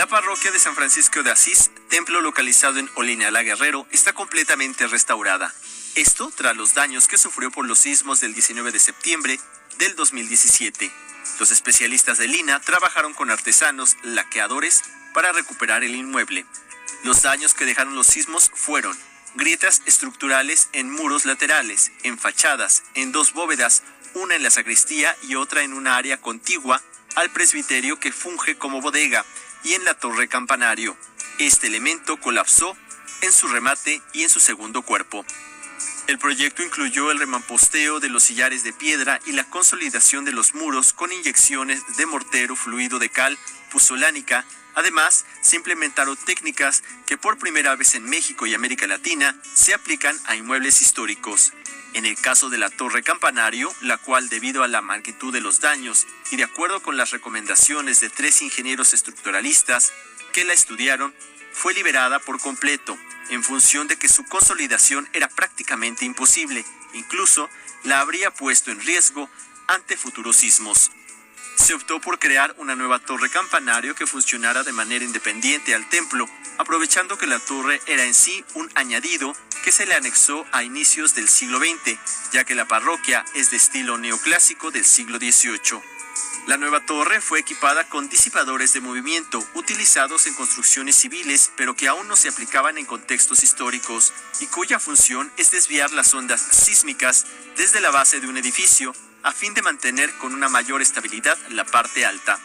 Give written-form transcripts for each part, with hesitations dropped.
La parroquia de San Francisco de Asís, templo localizado en Olinalá, Guerrero, está completamente restaurada. Esto tras los daños que sufrió por los sismos del 19 de septiembre del 2017. Los especialistas de Lina trabajaron con artesanos laqueadores para recuperar el inmueble. Los daños que dejaron los sismos fueron grietas estructurales en muros laterales, en fachadas, en 2 bóvedas, una en la sacristía y otra en una área contigua al presbiterio que funge como bodega, y en la torre campanario. Este elemento colapsó en su remate y en su segundo cuerpo. El proyecto incluyó el remamposteo de los sillares de piedra y la consolidación de los muros con inyecciones de mortero fluido de cal puzolánica. Además, se implementaron técnicas que por primera vez en México y América Latina se aplican a inmuebles históricos. En el caso de la torre campanario, la cual debido a la magnitud de los daños y de acuerdo con las recomendaciones de 3 ingenieros estructuralistas que la estudiaron, fue liberada por completo, en función de que su consolidación era prácticamente imposible, incluso la habría puesto en riesgo ante futuros sismos. Se optó por crear una nueva torre campanario que funcionara de manera independiente al templo, aprovechando que la torre era en sí un añadido que se le anexó a inicios del siglo XX, ya que la parroquia es de estilo neoclásico del siglo XVIII. La nueva torre fue equipada con disipadores de movimiento, utilizados en construcciones civiles, pero que aún no se aplicaban en contextos históricos, y cuya función es desviar las ondas sísmicas desde la base de un edificio, a fin de mantener con una mayor estabilidad la parte alta.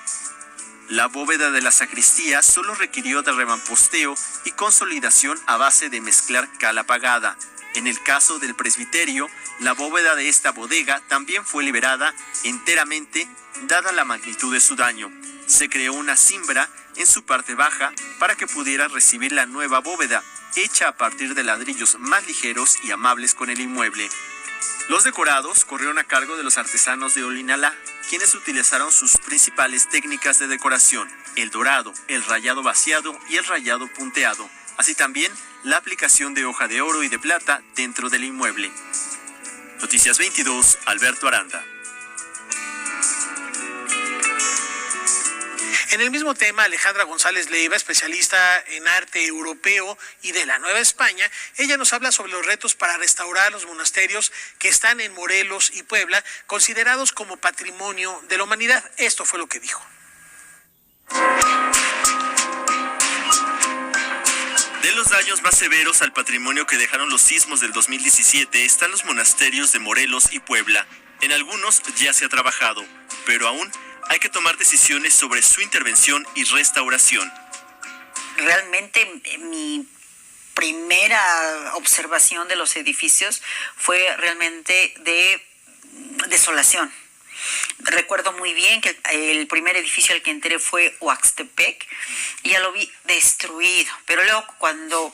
La bóveda de la sacristía solo requirió de remamposteo y consolidación a base de mezclar cal apagada. En el caso del presbiterio, la bóveda de esta bodega también fue liberada enteramente, dada la magnitud de su daño. Se creó una cimbra en su parte baja para que pudiera recibir la nueva bóveda, hecha a partir de ladrillos más ligeros y amables con el inmueble. Los decorados corrieron a cargo de los artesanos de Olinalá, quienes utilizaron sus principales técnicas de decoración: el dorado, el rayado vaciado y el rayado punteado, así también la aplicación de hoja de oro y de plata dentro del inmueble. Noticias 22, Alberto Aranda. En el mismo tema, Alejandra González Leiva, especialista en arte europeo y de la Nueva España, ella nos habla sobre los retos para restaurar los monasterios que están en Morelos y Puebla, considerados como patrimonio de la humanidad. Esto fue lo que dijo. De los daños más severos al patrimonio que dejaron los sismos del 2017 están los monasterios de Morelos y Puebla. En algunos ya se ha trabajado, pero aún hay que tomar decisiones sobre su intervención y restauración. Realmente mi primera observación de los edificios fue realmente de desolación. Recuerdo muy bien que el primer edificio al que entré fue Oaxtepec y ya lo vi destruido, pero luego cuando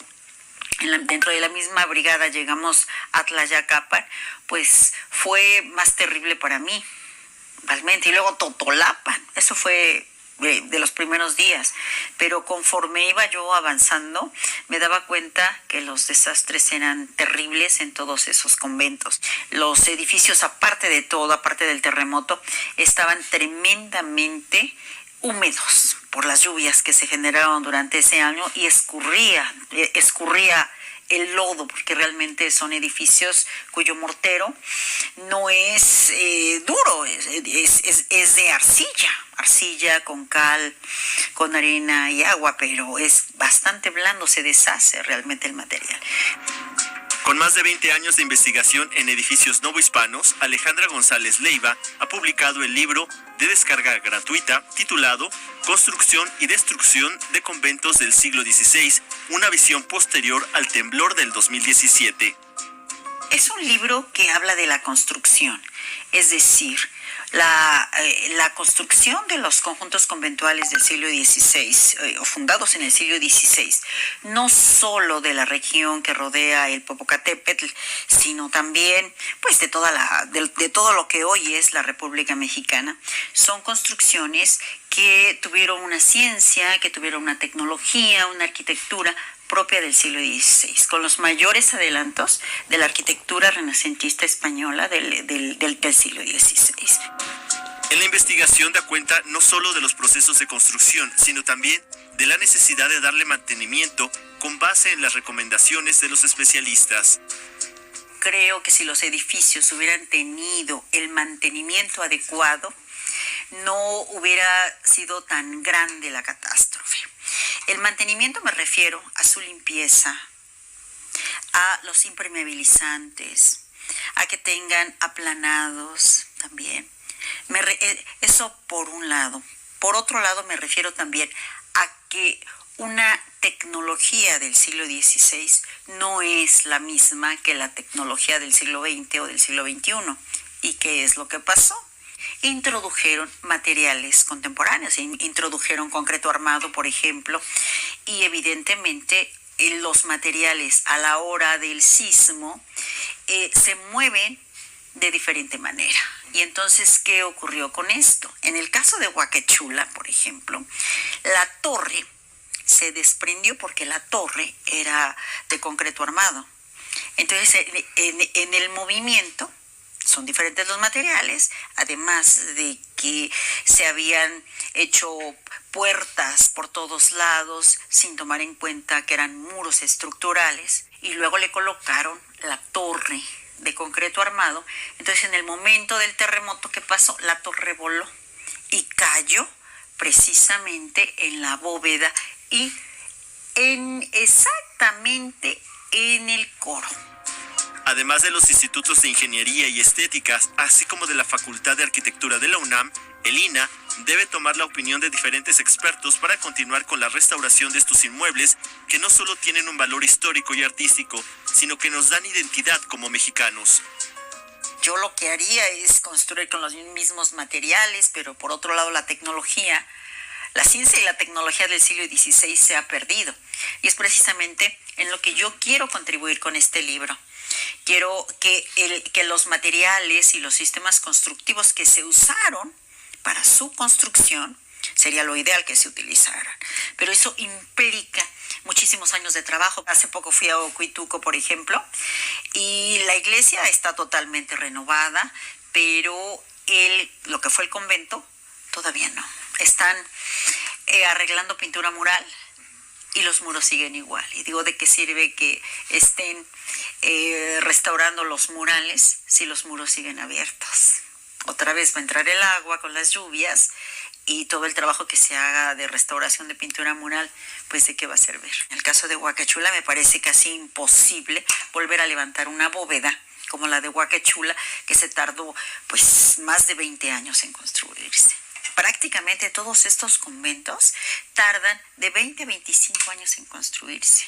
dentro de la misma brigada llegamos a Tlayacapan, pues fue más terrible para mí, realmente. Y luego Totolapan, eso fue de los primeros días, pero conforme iba yo avanzando me daba cuenta que los desastres eran terribles en todos esos conventos. Los edificios, aparte de todo, aparte del terremoto, estaban tremendamente húmedos por las lluvias que se generaron durante ese año y escurría el lodo, porque realmente son edificios cuyo mortero no es duro, es de arcilla con cal, con arena y agua, pero es bastante blando, se deshace realmente el material. Con más de 20 años de investigación en edificios novohispanos, Alejandra González Leiva ha publicado el libro de descarga gratuita titulado Construcción y destrucción de conventos del siglo XVI, una visión posterior al temblor del 2017. Es un libro que habla de la construcción, es decir, la construcción de los conjuntos conventuales del siglo XVI, o fundados en el siglo XVI, no solo de la región que rodea el Popocatépetl, sino también pues de todo lo que hoy es la República Mexicana, son construcciones que tuvieron una ciencia, que tuvieron una tecnología, una arquitectura propia del siglo XVI, con los mayores adelantos de la arquitectura renacentista española del siglo XVI. En la investigación da cuenta no solo de los procesos de construcción, sino también de la necesidad de darle mantenimiento con base en las recomendaciones de los especialistas. Creo que si los edificios hubieran tenido el mantenimiento adecuado, no hubiera sido tan grande la catástrofe. El mantenimiento me refiero a su limpieza, a los impermeabilizantes, a que tengan aplanados también. Eso por un lado. Por otro lado, me refiero también a que una tecnología del siglo XVI no es la misma que la tecnología del siglo XX o del siglo XXI. ¿Y qué es lo que pasó? Introdujeron materiales contemporáneos, introdujeron concreto armado, por ejemplo, y evidentemente los materiales a la hora del sismo se mueven de diferente manera. Y entonces, ¿qué ocurrió con esto? En el caso de Huacachula, por ejemplo, la torre se desprendió porque la torre era de concreto armado. Entonces, en el movimiento, son diferentes los materiales, además de que se habían hecho puertas por todos lados sin tomar en cuenta que eran muros estructurales, y luego le colocaron la torre de concreto armado. Entonces, en el momento del terremoto que pasó, la torre voló y cayó precisamente en la bóveda y exactamente en el coro. Además de los institutos de ingeniería y estéticas, así como de la Facultad de Arquitectura de la UNAM, el INAH debe tomar la opinión de diferentes expertos para continuar con la restauración de estos inmuebles que no solo tienen un valor histórico y artístico, sino que nos dan identidad como mexicanos. Yo lo que haría es construir con los mismos materiales, pero por otro lado la tecnología, la ciencia y la tecnología del siglo XVI se ha perdido. Y es precisamente en lo que yo quiero contribuir con este libro. Quiero que los materiales y los sistemas constructivos que se usaron para su construcción, sería lo ideal que se utilizaran. Pero eso implica muchísimos años de trabajo. Hace poco fui a Ocoituco, por ejemplo, y la iglesia está totalmente renovada, pero lo que fue el convento todavía no. Están arreglando pintura mural y los muros siguen igual. Y digo, ¿de qué sirve que estén restaurando los murales si los muros siguen abiertos? Otra vez va a entrar el agua con las lluvias y todo el trabajo que se haga de restauración de pintura mural, pues ¿de qué va a servir? En el caso de Huacachula me parece casi imposible volver a levantar una bóveda como la de Huacachula, que se tardó pues más de 20 años en construirse. Prácticamente todos estos conventos tardan de 20 a 25 años en construirse.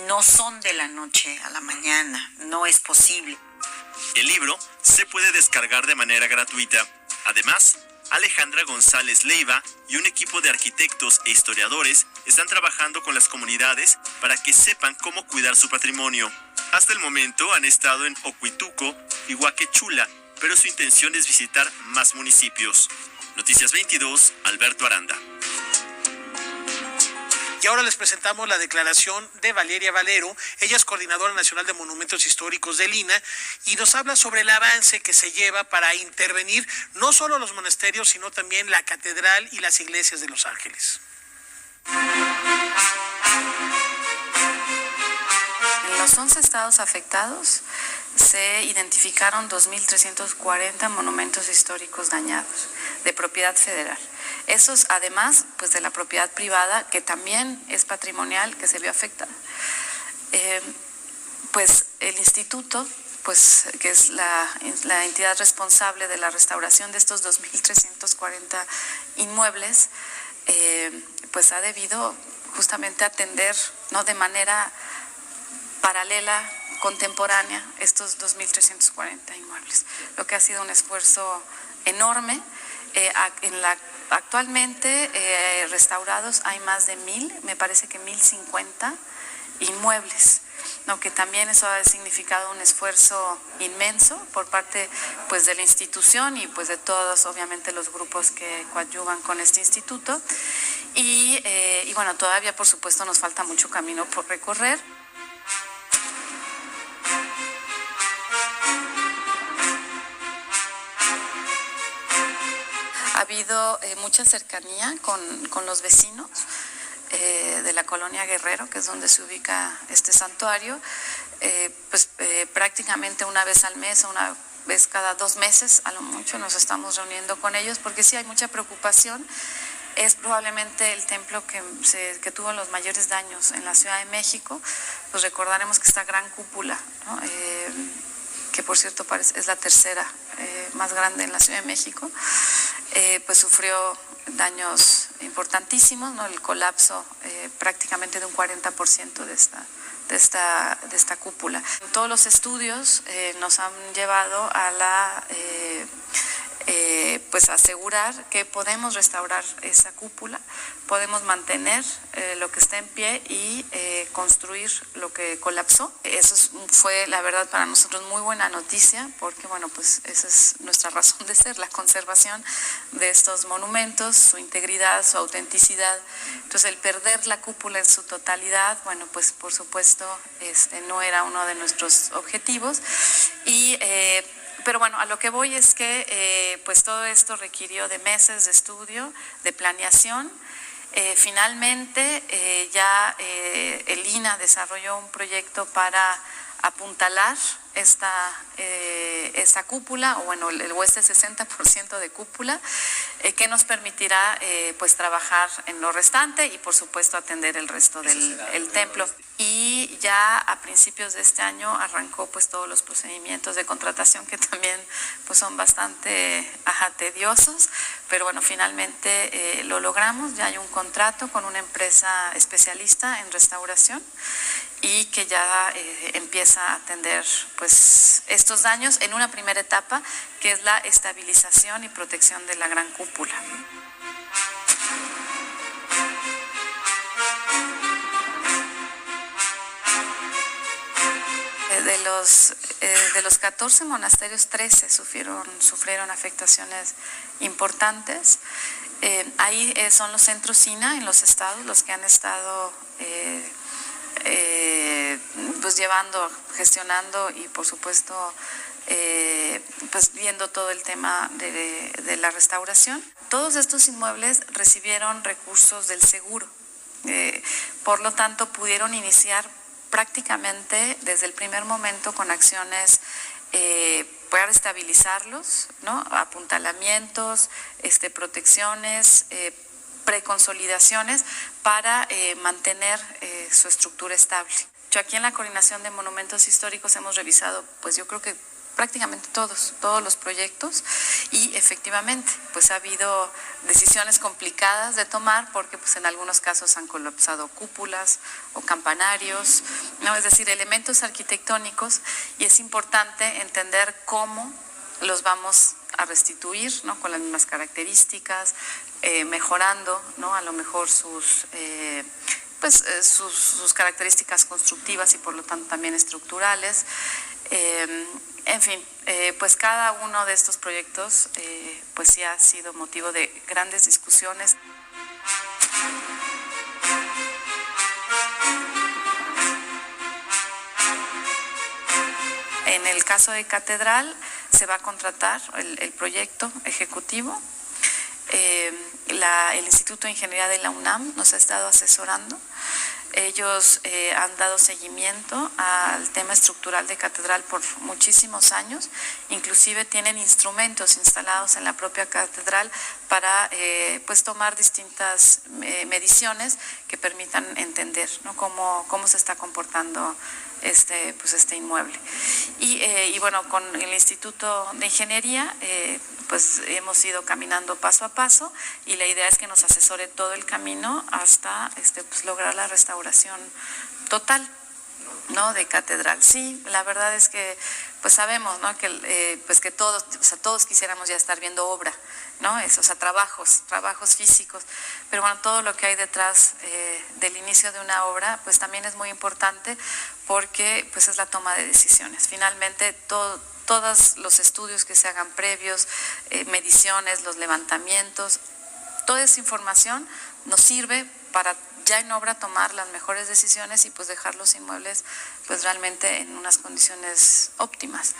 No son de la noche a la mañana, no es posible. El libro se puede descargar de manera gratuita. Además, Alejandra González Leiva y un equipo de arquitectos e historiadores están trabajando con las comunidades para que sepan cómo cuidar su patrimonio. Hasta el momento han estado en Ocoituco y Huacachula, pero su intención es visitar más municipios. Noticias 22, Alberto Aranda. Y ahora les presentamos la declaración de Valeria Valero. Ella es coordinadora nacional de monumentos históricos del INAH y nos habla sobre el avance que se lleva para intervenir no solo los monasterios, sino también la catedral y las iglesias de Los Ángeles. En los 11 estados afectados se identificaron 2.340 monumentos históricos dañados de propiedad federal. Esos, además, pues de la propiedad privada, que también es patrimonial, que se vio afectada. Pues el instituto, pues que es la entidad responsable de la restauración de estos 2.340 inmuebles, pues ha debido justamente atender, ¿no?, de manera paralela, contemporánea, estos 2.340 inmuebles, lo que ha sido un esfuerzo enorme. Actualmente restaurados hay más de 1,000, me parece que 1,050 inmuebles, ¿no?, que también eso ha significado un esfuerzo inmenso por parte pues de la institución y pues de todos obviamente los grupos que coadyuvan con este instituto y bueno, todavía por supuesto nos falta mucho camino por recorrer. Ha habido mucha cercanía con los vecinos. la colonia Guerrero, que es donde se ubica este santuario, prácticamente una vez al mes o una vez cada 2 meses, a lo mucho, nos estamos reuniendo con ellos, porque sí hay mucha preocupación. Es probablemente el templo que tuvo los mayores daños en la Ciudad de México. Pues recordaremos que esta gran cúpula, ¿no? Que por cierto es la tercera más grande en la Ciudad de México, pues sufrió daños importantísimos, ¿no? El colapso prácticamente de un 40% de esta cúpula. Todos los estudios nos han llevado a pues asegurar que podemos restaurar esa cúpula, podemos mantener lo que está en pie y construir lo que colapsó. Eso fue, la verdad, para nosotros muy buena noticia, porque bueno, pues esa es nuestra razón de ser, la conservación de estos monumentos, su integridad, su autenticidad. Entonces, el perder la cúpula en su totalidad, bueno, pues por supuesto no era uno de nuestros objetivos. Pero bueno, a lo que voy es que pues todo esto requirió de meses de estudio, de planeación. Finalmente ya el INAH desarrolló un proyecto para apuntalar esta cúpula, o bueno, este 60% de cúpula, que nos permitirá pues trabajar en lo restante y por supuesto atender el resto del templo. Y ya a principios de este año arrancó pues todos los procedimientos de contratación, que también pues son bastante tediosos, pero bueno, finalmente lo logramos. Ya hay un contrato con una empresa especialista en restauración y que ya empieza a atender pues estos daños en una primera etapa, que es la estabilización y protección de la gran cúpula. De los 14 monasterios, 13 sufrieron afectaciones importantes. Ahí son los centros SINA en los estados los que han estado pues gestionando y por supuesto pues viendo todo el tema de la restauración. Todos estos inmuebles recibieron recursos del seguro, por lo tanto pudieron iniciar prácticamente desde el primer momento con acciones para estabilizarlos, ¿no? Apuntalamientos, protecciones, preconsolidaciones para mantener su estructura estable. Aquí en la Coordinación de Monumentos Históricos hemos revisado, pues yo creo que prácticamente todos los proyectos, y efectivamente pues ha habido decisiones complicadas de tomar, porque pues en algunos casos han colapsado cúpulas o campanarios, ¿no? Es decir, elementos arquitectónicos, y es importante entender cómo los vamos a restituir, ¿no? Con las mismas características, mejorando, ¿no? A lo mejor sus características constructivas y por lo tanto también estructurales. En fin, pues cada uno de estos proyectos pues sí ha sido motivo de grandes discusiones. En el caso de Catedral se va a contratar el proyecto ejecutivo. El Instituto de Ingeniería de la UNAM nos ha estado asesorando. Ellos han dado seguimiento al tema estructural de Catedral por muchísimos años, inclusive tienen instrumentos instalados en la propia Catedral para pues tomar distintas mediciones que permitan entender, ¿no? cómo se está comportando este inmueble. Y bueno, con el Instituto de Ingeniería pues hemos ido caminando paso a paso, y la idea es que nos asesore todo el camino hasta pues lograr la restauración total, ¿no? De Catedral. Sí, la verdad es que pues sabemos, ¿no? Que pues que todos quisiéramos ya estar viendo obra, ¿no? Trabajos físicos, pero bueno, todo lo que hay detrás del inicio de una obra pues también es muy importante, porque pues es la toma de decisiones. Finalmente todos los estudios que se hagan previos, mediciones, los levantamientos, toda esa información nos sirve para ya en obra tomar las mejores decisiones y pues dejar los inmuebles pues realmente en unas condiciones óptimas.